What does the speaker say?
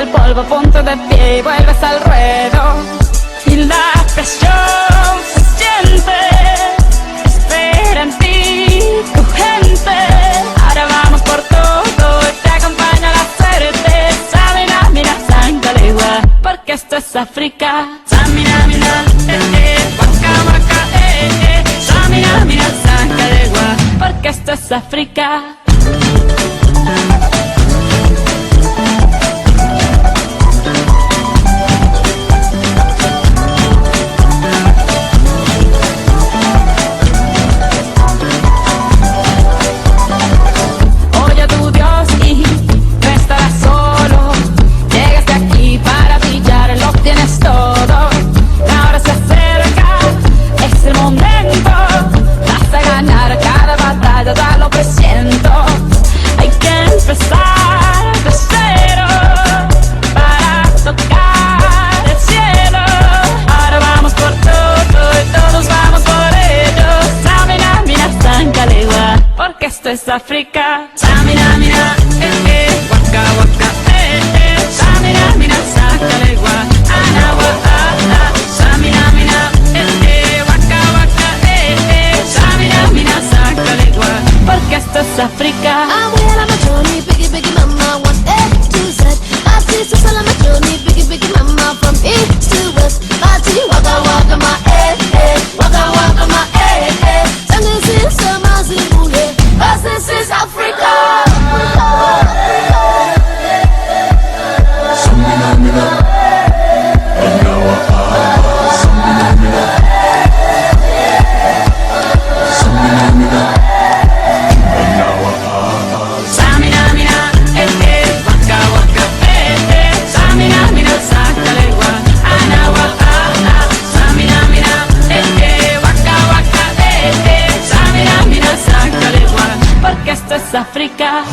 el polvo, ponte de pie y vuelves al ruedo. Y la presión se siente, espera en ti tu gente. Ahora vamos por todo y te acompaña la suerte. Samina, mira, Sangalegua, porque esto es África. Samina, mira, waka, waka, Samina, mira, Sangalegua, porque esto es África. Esto es África. Samina, mira, waka, waka, Samina, mira, Sangalegua, anawa, Samina, mira, waka, waka, Samina, mira, Sangalegua, porque esto es África. I'm well on my journey, biggie, biggie mama, 1 A to Z. My sisters all on my journey, biggie, biggie mama, from east to west. My G, waka, waka, my waka, waka, my Tangizi, Samazi, Mule. This is Africa. Samina, mina, anawa, Samina, mina, Samina, mina, anawa, Samina, mina, waka, waka, Samina, mina, Sangalegua, anawa, Samina, mina, waka, waka, Samina, mina, Sangalegua, porque esto es África.